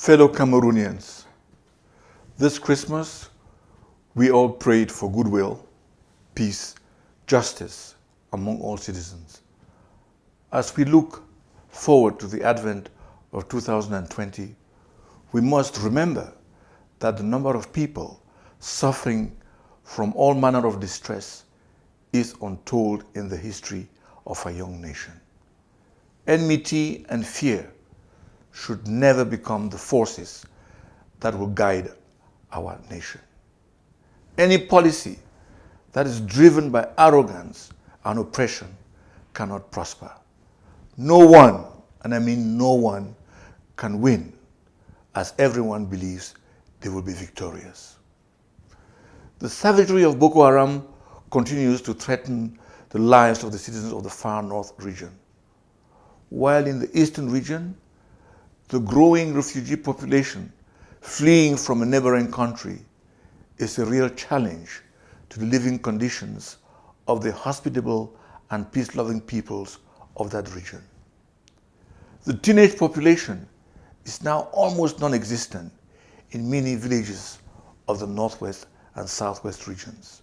Fellow Cameroonians, this Christmas we all prayed for goodwill, peace, justice among all citizens. As we look forward to the advent of 2020, we must remember that the number of people suffering from all manner of distress is untold in the history of our young nation. Enmity and fear should never become the forces that will guide our nation. Any policy that is driven by arrogance and oppression cannot prosper. No one, and I mean no one, can win as everyone believes they will be victorious. The savagery of Boko Haram continues to threaten the lives of the citizens of the far north region. While in the eastern region, the growing refugee population fleeing from a neighboring country is a real challenge to the living conditions of the hospitable and peace-loving peoples of that region. The teenage population is now almost non-existent in many villages of the northwest and southwest regions.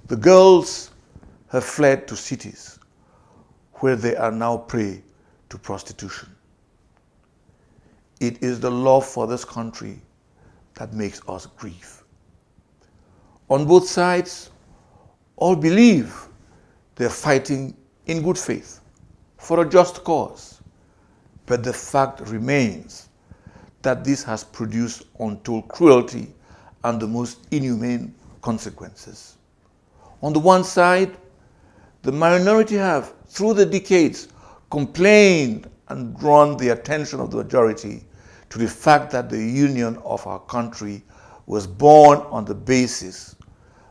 The girls have fled to cities where they are now prey to prostitution. It is the love for this country that makes us grieve. On both sides, all believe they are fighting in good faith for a just cause, but the fact remains that this has produced untold cruelty and the most inhumane consequences. On the one side, the minority have, through the decades, complained and drawn the attention of the majority to the fact that the union of our country was born on the basis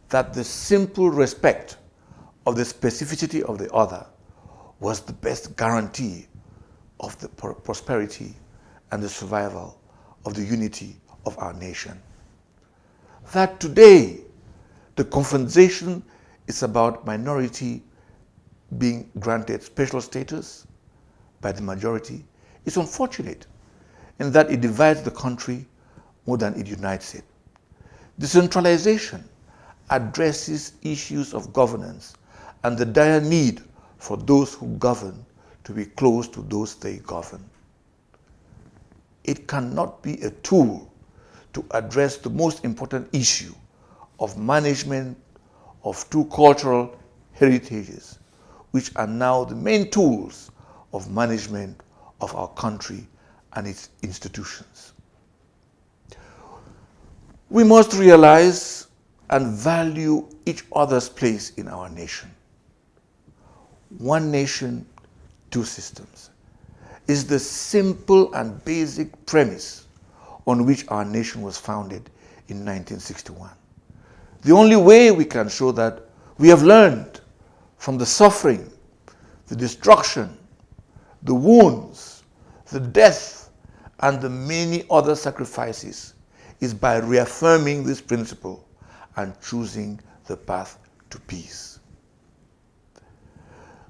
that the simple respect of the specificity of the other was the best guarantee of the prosperity and the survival of the unity of our nation. That today the conversation is about minority being granted special status by the majority is unfortunate in that it divides the country more than it unites it. Decentralization addresses issues of governance and the dire need for those who govern to be close to those they govern. It cannot be a tool to address the most important issue of management of two cultural heritages, which are now the main tools of management of our country and its institutions. We must realize and value each other's place in our nation. One nation, two systems is the simple and basic premise on which our nation was founded in 1961. The only way we can show that we have learned from the suffering, the destruction, the wounds, the death, and the many other sacrifices is by reaffirming this principle and choosing the path to peace.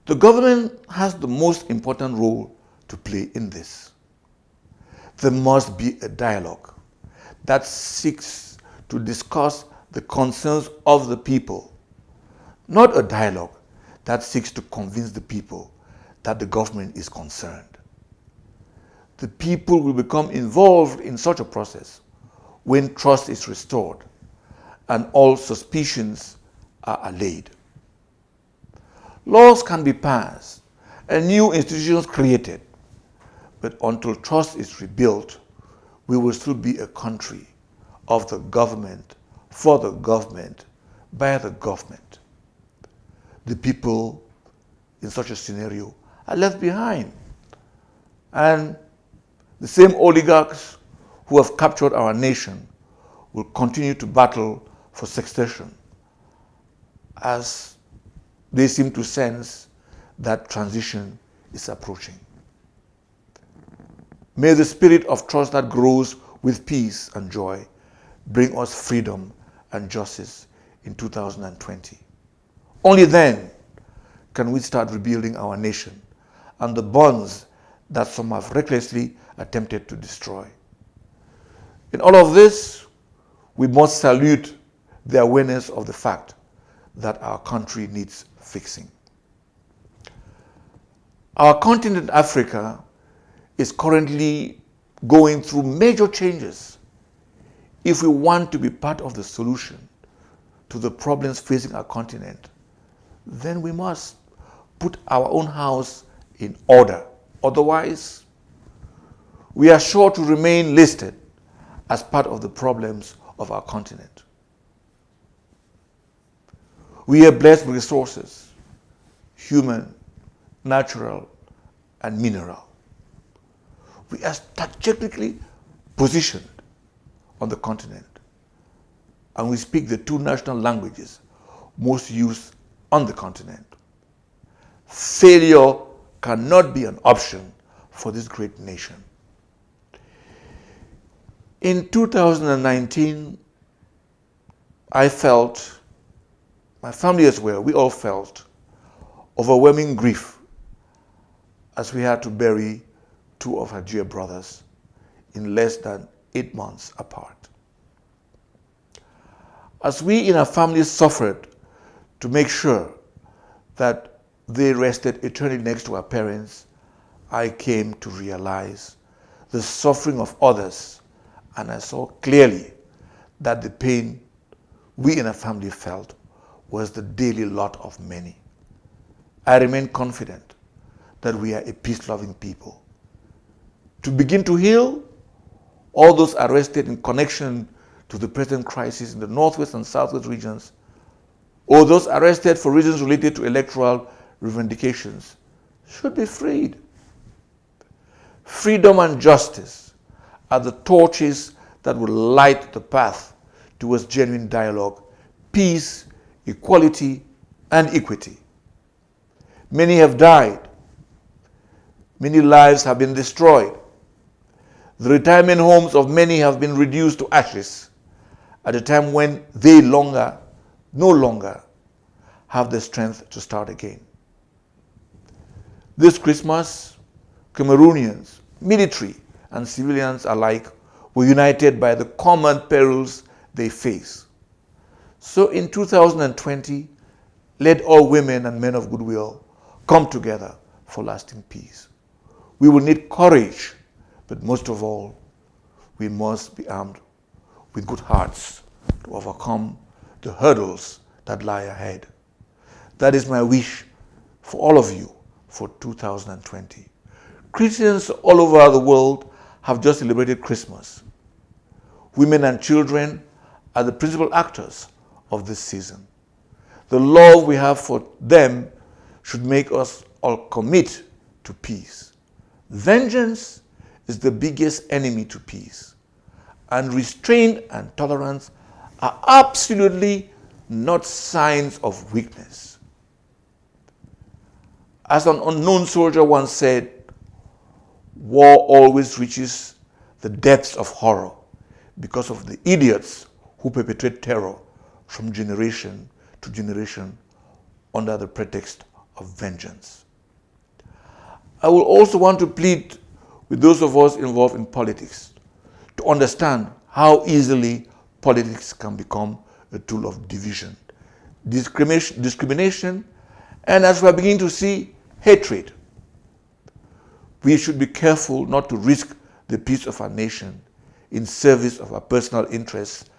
The government has the most important role to play in this. There must be a dialogue that seeks to discuss the concerns of the people, not a dialogue that seeks to convince the people that the government is concerned. The people will become involved in such a process when trust is restored and all suspicions are allayed. Laws can be passed and new institutions created, but until trust is rebuilt, we will still be a country of the government, for the government, by the government. The people in such a scenario are left behind, and the same oligarchs who have captured our nation will continue to battle for succession as they seem to sense that transition is approaching. May the spirit of trust that grows with peace and joy bring us freedom and justice in 2020. Only then can we start rebuilding our nation and the bonds that some have recklessly attempted to destroy. In all of this, we must salute the awareness of the fact that our country needs fixing. Our continent, Africa, is currently going through major changes. If we want to be part of the solution to the problems facing our continent, then we must put our own house in order. Otherwise, we are sure to remain listed as part of the problems of our continent. We are blessed with resources, human, natural, and mineral. We are strategically positioned on the continent, and we speak the two national languages most used on the continent. Failure cannot be an option for this great nation. In 2019, I felt, my family as well, we all felt overwhelming grief as we had to bury two of our dear brothers in less than 8 months apart. As we in our family suffered to make sure that they rested eternally next to our parents, I came to realize the suffering of others, and I saw clearly that the pain we in our family felt was the daily lot of many. I remain confident that we are a peace-loving people. To begin to heal all those arrested in connection to the present crisis in the Northwest and Southwest regions, or those arrested for reasons related to electoral revendications, should be freed. Freedom and justice are the torches that will light the path towards genuine dialogue, peace, equality, and equity. Many have died. Many lives have been destroyed. The retirement homes of many have been reduced to ashes at a time when they no longer have the strength to start again. This Christmas, Cameroonians, military and civilians alike, were united by the common perils they face. So in 2020, let all women and men of goodwill come together for lasting peace. We will need courage, but most of all, we must be armed with good hearts to overcome the hurdles that lie ahead. That is my wish for all of you for 2020. Christians all over the world have just celebrated Christmas. Women and children are the principal actors of this season. The love we have for them should make us all commit to peace. Vengeance is the biggest enemy to peace, and restraint and tolerance are absolutely not signs of weakness. As an unknown soldier once said, war always reaches the depths of horror because of the idiots who perpetrate terror from generation to generation under the pretext of vengeance. I will also want to plead with those of us involved in politics to understand how easily politics can become a tool of division, discrimination, and as we are beginning to see, hatred. We should be careful not to risk the peace of our nation in service of our personal interests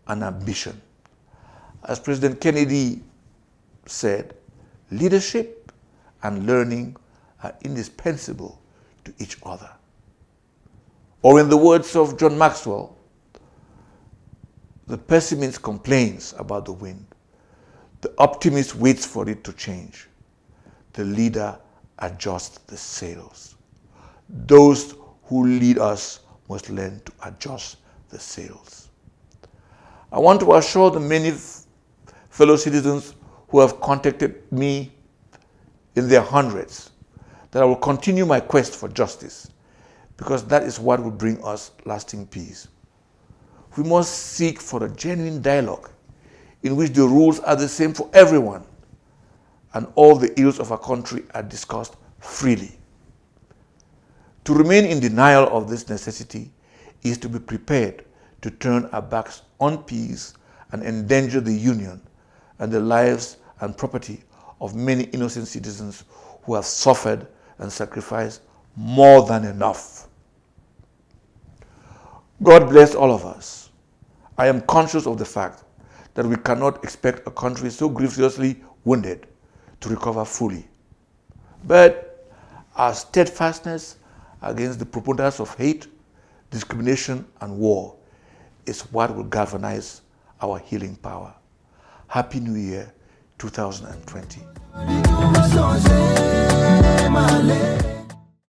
and ambition. As President Kennedy said, leadership and learning are indispensable to each other. Or in the words of John Maxwell, the pessimist complains about the wind. The optimist waits for it to change. The leader adjusts the sails. Those who lead us must learn to adjust the sails. I want to assure the many fellow citizens who have contacted me in their hundreds that I will continue my quest for justice, because that is what will bring us lasting peace. We must seek for a genuine dialogue in which the rules are the same for everyone and all the ills of our country are discussed freely. To remain in denial of this necessity is to be prepared to turn our backs on peace and endanger the union and the lives and property of many innocent citizens who have suffered and sacrificed more than enough. God bless all of us. I am conscious of the fact that we cannot expect a country so grievously wounded to recover fully. But our steadfastness against the proponents of hate, discrimination, and war is what will galvanize our healing power. Happy New Year 2020.